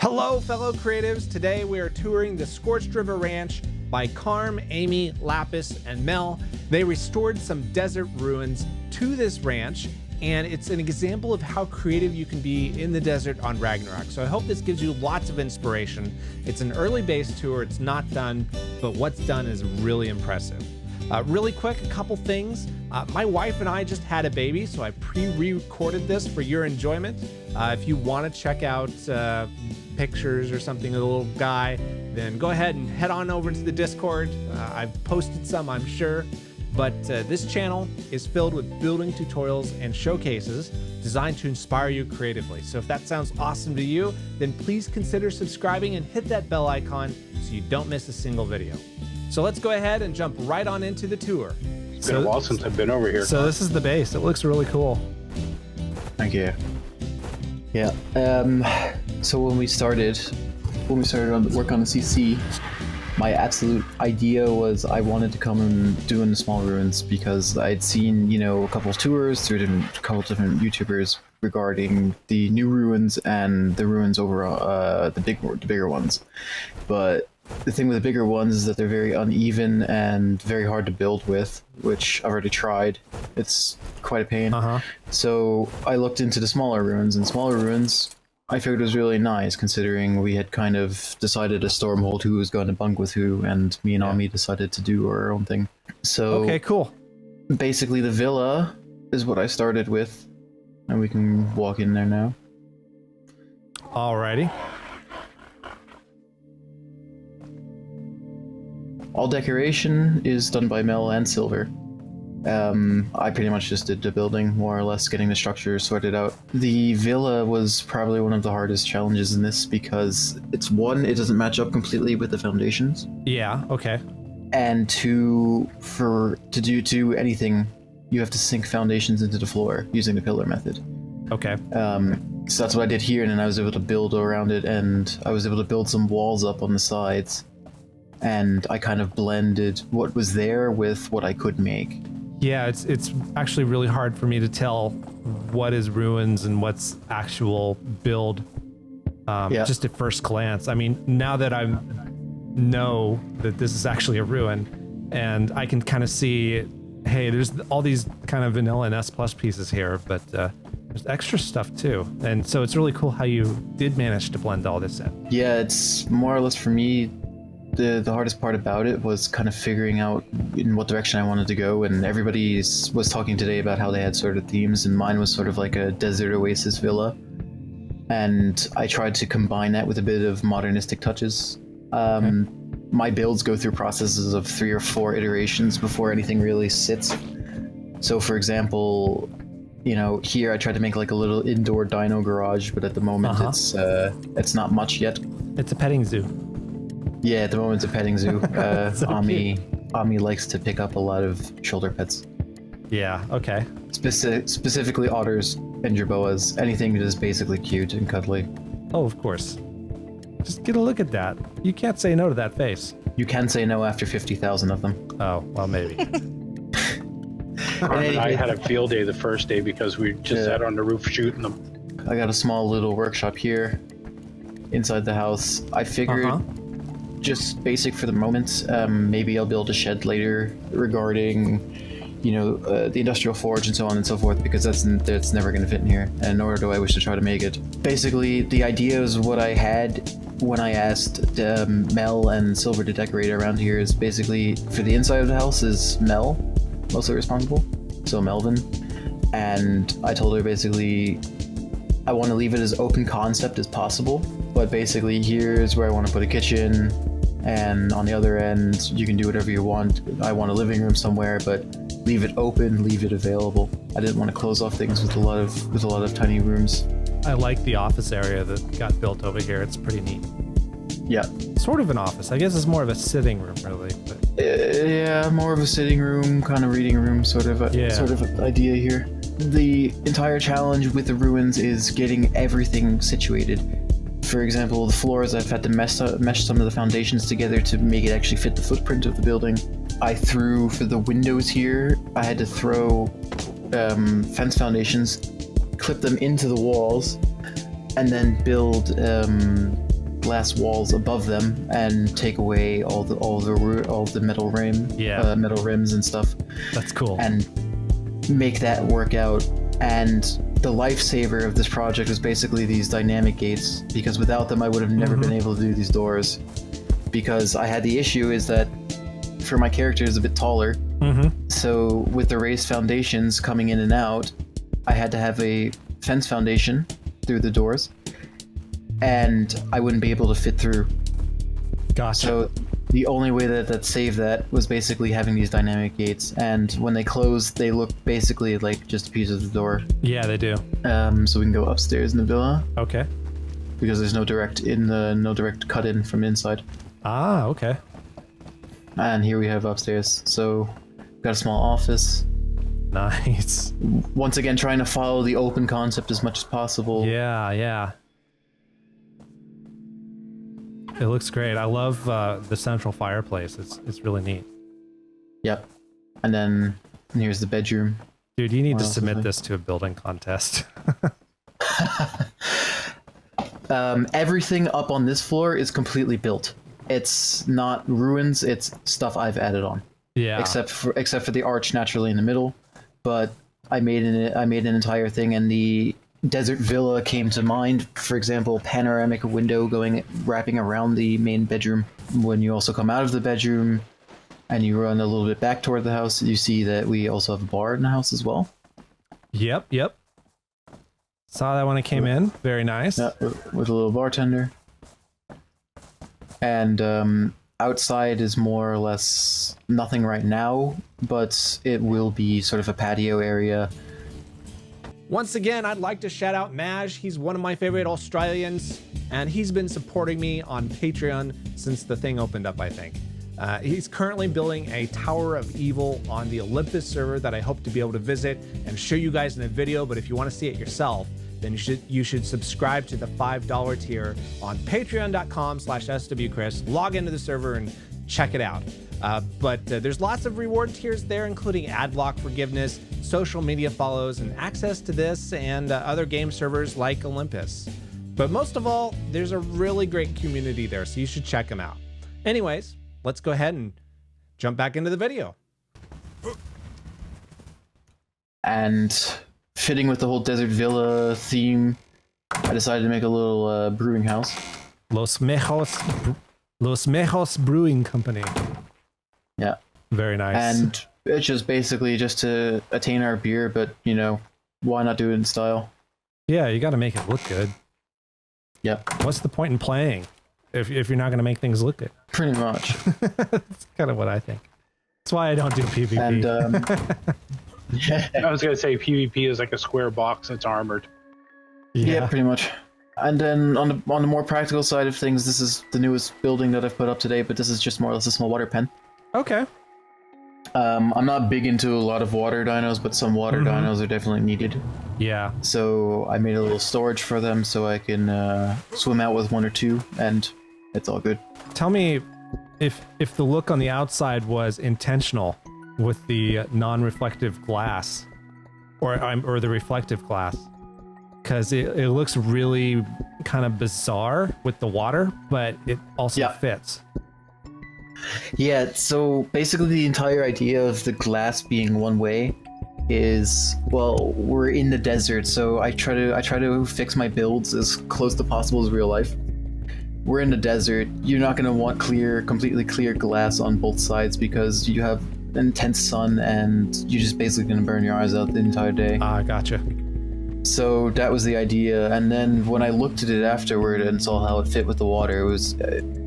Hello, fellow creatives. Today we are touring the Scorched River Ranch by Karm, Amy, Lapis, and Mel. They restored some desert ruins to this ranch, and it's an example of how creative you can be in the desert on Ragnarok. So I hope this gives you lots of inspiration. It's an early base tour. It's not done, but what's done is really impressive. Really quick, a couple things. My wife and I just had a baby, so I pre-recorded this for your enjoyment. If you want to check out pictures or something of the little guy, then go ahead and head on over to the Discord. I've posted some, I'm sure. But this channel is filled with building tutorials and showcases designed to inspire you creatively. So if that sounds awesome to you, then please consider subscribing and hit that bell icon so you don't miss a single video. So let's go ahead and jump right on into the tour. It's been a while since I've been over here. So this is the base. It looks really cool. Thank you. Yeah. So when we started on work on the CC, my absolute idea was I wanted to come and do in the small ruins because I'd seen, a couple of tours through a couple of different YouTubers regarding the new ruins and the ruins over the bigger ones. But the thing with the bigger ones is that they're very uneven and very hard to build with, which I've already tried. It's quite a pain. So I looked into the smaller ruins, and smaller ruins I figured was really nice considering we had kind of decided a stormhold who was going to bunk with who, and me and Ami decided to do our own thing. So okay, cool. Basically the villa is what I started with, and we can walk in there now. Alrighty. All decoration is done by Mel and Silver. I pretty much just did the building, more or less, getting the structure sorted out. The villa was probably one of the hardest challenges in this because it doesn't match up completely with the foundations. Yeah, okay. And to do anything, you have to sink foundations into the floor using the pillar method. Okay. So that's what I did here, and then I was able to build around it, and I was able to build some walls up on the sides. And I kind of blended what was there with what I could make. Yeah, it's actually really hard for me to tell what is ruins and what's actual build, just at first glance. I mean, now that I know that this is actually a ruin, and I can kind of see, hey, there's all these kind of vanilla and S+ pieces here, but there's extra stuff too. And so it's really cool how you did manage to blend all this in. Yeah, it's more or less for me, the hardest part about it was kind of figuring out in what direction I wanted to go, and everybody was talking today about how they had sort of themes, and mine was sort of like a desert oasis villa, and I tried to combine that with a bit of modernistic touches. My builds go through processes of 3 or 4 iterations before anything really sits. So for example, here I tried to make like a little indoor dino garage, but at the moment it's not much yet. It's a petting zoo. Yeah, at the moment it's a petting zoo. Ami likes to pick up a lot of shoulder pets. Yeah, okay. Specifically otters and jerboas. Anything that is basically cute and cuddly. Oh, of course. Just get a look at that. You can't say no to that face. You can say no after 50,000 of them. Oh, well, maybe. I had a field day the first day because we just sat on the roof shooting them. I got a small little workshop here inside the house. I figured just basic for the moment. Maybe I'll build a shed later regarding, the industrial forge and so on and so forth, because that's never going to fit in here, and nor do I wish to try to make it. Basically, the idea is what I had when I asked Mel and Silver to decorate around here is basically, for the inside of the house is Mel, mostly responsible, so Melvin, and I told her basically I want to leave it as open concept as possible, but basically here's where I want to put a kitchen, and on the other end you can do whatever you want. I want a living room somewhere, but leave it open, leave it available. I didn't want to close off things with a lot of tiny rooms. I like the office area that got built over here. It's pretty neat. Yeah. Sort of an office. I guess it's more of a sitting room, really. But... yeah, more of a sitting room, kind of reading room, sort of an idea here. The entire challenge with the ruins is getting everything situated. For example, the floors, I've had to mesh some of the foundations together to make it actually fit the footprint of the building. I threw, for the windows here, I had to throw fence foundations, clip them into the walls, and then build glass walls above them and take away all the metal metal rims and stuff. That's cool. And make that work out. And the lifesaver of this project is basically these dynamic gates, because without them I would have never been able to do these doors. Because I had the issue is that for my character is a bit taller, so with the raised foundations coming in and out, I had to have a fence foundation through the doors, and I wouldn't be able to fit through. Gotcha. So the only way that saved that was basically having these dynamic gates, and when they close, they look basically like just a piece of the door. Yeah, they do. So we can go upstairs in the villa. Okay. Because there's no direct cut in from inside. Ah, okay. And here we have upstairs. So got a small office. Nice. Once again, trying to follow the open concept as much as possible. Yeah, yeah. It looks great. I love the central fireplace. It's really neat. Yep. And then here's the bedroom. Dude, you need to submit this to a building contest. Everything up on this floor is completely built. It's not ruins, it's stuff I've added on. Yeah. Except for the arch naturally in the middle. But I made an entire thing, and the desert villa came to mind. For example, panoramic window wrapping around the main bedroom. When you also come out of the bedroom and you run a little bit back toward the house, you see that we also have a bar in the house as well. Yep. Saw that when I came in. Very nice. Yeah, with a little bartender. And outside is more or less nothing right now, but it will be sort of a patio area. Once again, I'd like to shout out Maj. He's one of my favorite Australians, and he's been supporting me on Patreon since the thing opened up, I think. He's currently building a Tower of Evil on the Olympus server that I hope to be able to visit and show you guys in a video, but if you want to see it yourself, then you should subscribe to the $5 tier on patreon.com/SWChris. Log into the server and check it out. But there's lots of reward tiers there, including ad block forgiveness, social media follows, and access to this and other game servers like Olympus. But most of all, there's a really great community there, so you should check them out. Anyways, let's go ahead and jump back into the video. And fitting with the whole desert villa theme, I decided to make a little brewing house. Los Mejos Brewing Company. Yeah. Very nice. And it's just basically just to attain our beer, but, you know, why not do it in style? Yeah, you got to make it look good. Yep. What's the point in playing if you're not going to make things look good? Pretty much. That's kind of what I think. That's why I don't do PvP. And, I was going to say PvP is like a square box that's armored. Yeah, pretty much. And then on the more practical side of things, this is the newest building that I've put up today, but this is just more or less a small water pen. Okay. I'm not big into a lot of water dinos, but some water dinos are definitely needed. Yeah. So I made a little storage for them so I can swim out with one or two, and it's all good. Tell me if the look on the outside was intentional with the non-reflective glass, or the reflective glass, because it looks really kind of bizarre with the water, but it also fits. Yeah, so basically the entire idea of the glass being one way is, well, we're in the desert, so I try to fix my builds as close to possible as real life. We're in the desert. You're not going to want completely clear glass on both sides because you have intense sun and you're just basically going to burn your eyes out the entire day. Ah, gotcha. So that was the idea, and then when I looked at it afterward and saw how it fit with the water,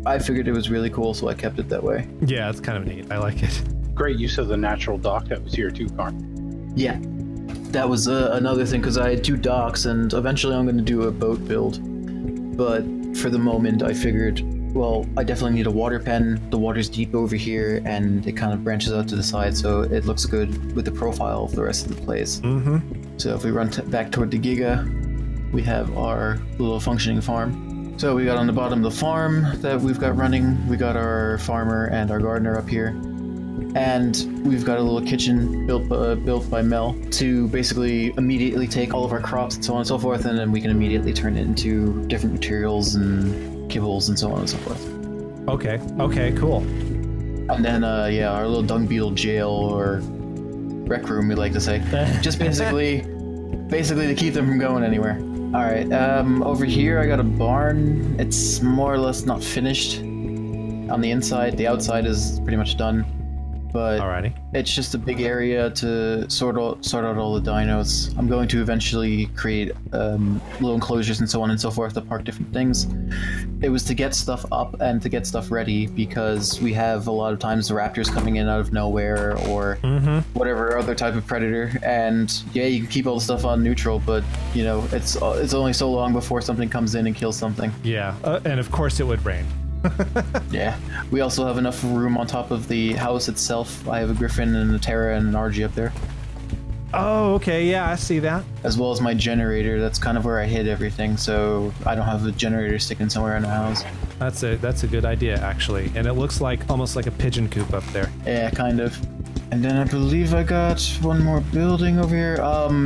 I figured it was really cool, so I kept it that way. Yeah, it's kind of neat. I like it. Great use of the natural dock that was here too, Karm. Yeah, that was another thing, because I had 2 docks, and eventually I'm going to do a boat build. But for the moment, I figured, well, I definitely need a water pen. The water's deep over here, and it kind of branches out to the side, so it looks good with the profile of the rest of the place. So if we run back toward the Giga, we have our little functioning farm. So we got on the bottom of the farm that we've got running, we got our farmer and our gardener up here. And we've got a little kitchen built by Mel to basically immediately take all of our crops and so on and so forth, and then we can immediately turn it into different materials and kibbles and so on and so forth. Okay. Okay. Cool. And then, yeah, our little dung beetle jail or rec room, we like to say, just basically to keep them from going anywhere. All right. Over here, I got a barn. It's more or less not finished on the inside. The outside is pretty much done. But Alrighty. It's just a big area to sort out all the dinos. I'm going to eventually create little enclosures and so on and so forth to park different things. It was to get stuff up and to get stuff ready because we have a lot of times the raptors coming in out of nowhere or whatever other type of predator. And yeah, you can keep all the stuff on neutral, but you know it's only so long before something comes in and kills something. Yeah, and of course it would rain. Yeah, we also have enough room on top of the house itself. I have a griffin and a Terra and an RG up there. Oh, okay, yeah, I see that. As well as my generator. That's kind of where I hid everything, so I don't have a generator sticking somewhere in the house. That's a good idea, actually. And it looks like almost like a pigeon coop up there. Yeah, kind of. And then I believe I got one more building over here.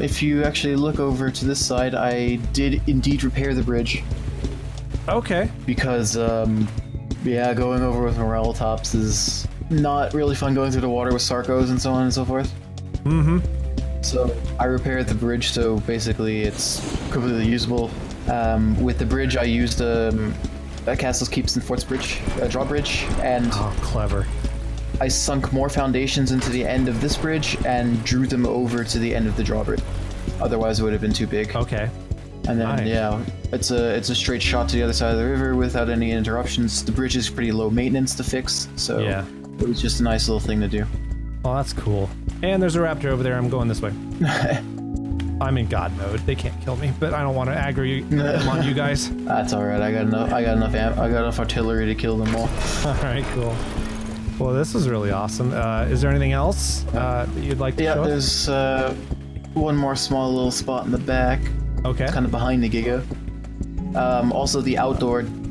If you actually look over to this side, I did indeed repair the bridge. Okay. Because, yeah, going over with Morellatops is not really fun going through the water with Sarcos and so on and so forth. So I repaired the bridge, so basically it's completely usable. With the bridge, I used a Castle's Keeps and Forts bridge, drawbridge, and Oh, clever. I sunk more foundations into the end of this bridge and drew them over to the end of the drawbridge. Otherwise, it would have been too big. Okay. And then, Nice. yeah, it's a straight shot to the other side of the river without any interruptions. The bridge is pretty low maintenance to fix, so Yeah. it was just a nice little thing to do. Oh, that's cool. And there's a raptor over there. I'm going this way. I'm in God mode. They can't kill me, but I don't want to aggro them on you guys. That's all right. I got enough artillery to kill them all. All right, cool. Well, this is really awesome. Is there anything else that you'd like to Yeah, show us? there's one more small little spot in the back, Okay. kind of behind the Giga. Also,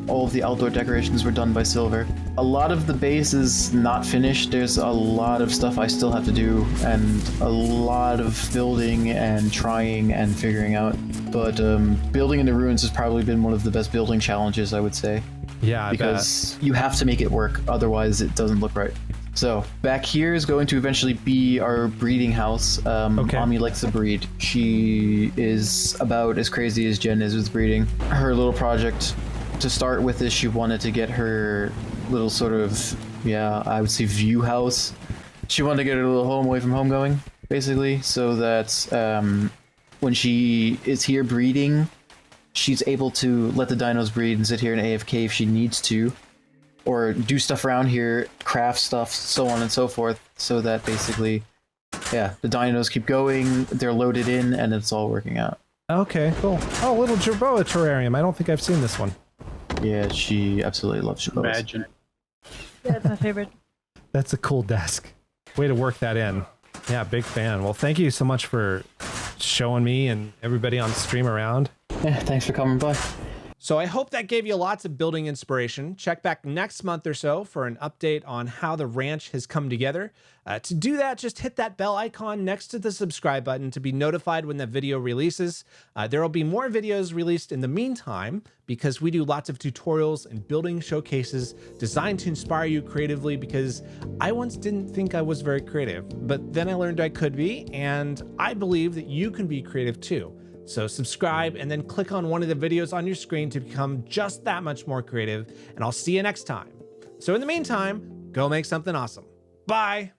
all of the outdoor decorations were done by Silver. A lot of the base is not finished. There's a lot of stuff I still have to do, and a lot of building and trying and figuring out. But building in the ruins has probably been one of the best building challenges, I would say. Yeah, I Because you have to make it work, otherwise it doesn't look right. So, back here is going to eventually be our breeding house. Okay. Ami likes to breed. She is about as crazy as Jen is with breeding. Her little project to start with is she wanted to get her little sort of, yeah, I would say view house. She wanted to get her little home away from home going, basically, so that when she is here breeding, she's able to let the dinos breed and sit here in AFK if she needs to, or do stuff around here, craft stuff, so on and so forth, so that basically, yeah, the dinos keep going, they're loaded in, and it's all working out. Okay, cool. Oh, little Jerboa terrarium. I don't think I've seen this one. Yeah, she absolutely loves Shabos. Imagine. Yeah, it's my favorite. That's a cool desk. Way to work that in. Yeah, big fan. Well, thank you so much for showing me and everybody on stream around. Yeah, thanks for coming by. So I hope that gave you lots of building inspiration. Check back next month or so for an update on how the ranch has come together. To do that, just hit that bell icon next to the subscribe button to be notified when the video releases. There will be more videos released in the meantime because we do lots of tutorials and building showcases designed to inspire you creatively, because I once didn't think I was very creative, but then I learned I could be, and I believe that you can be creative too. So subscribe and then click on one of the videos on your screen to become just that much more creative, and I'll see you next time. So in the meantime, go make something awesome. Bye.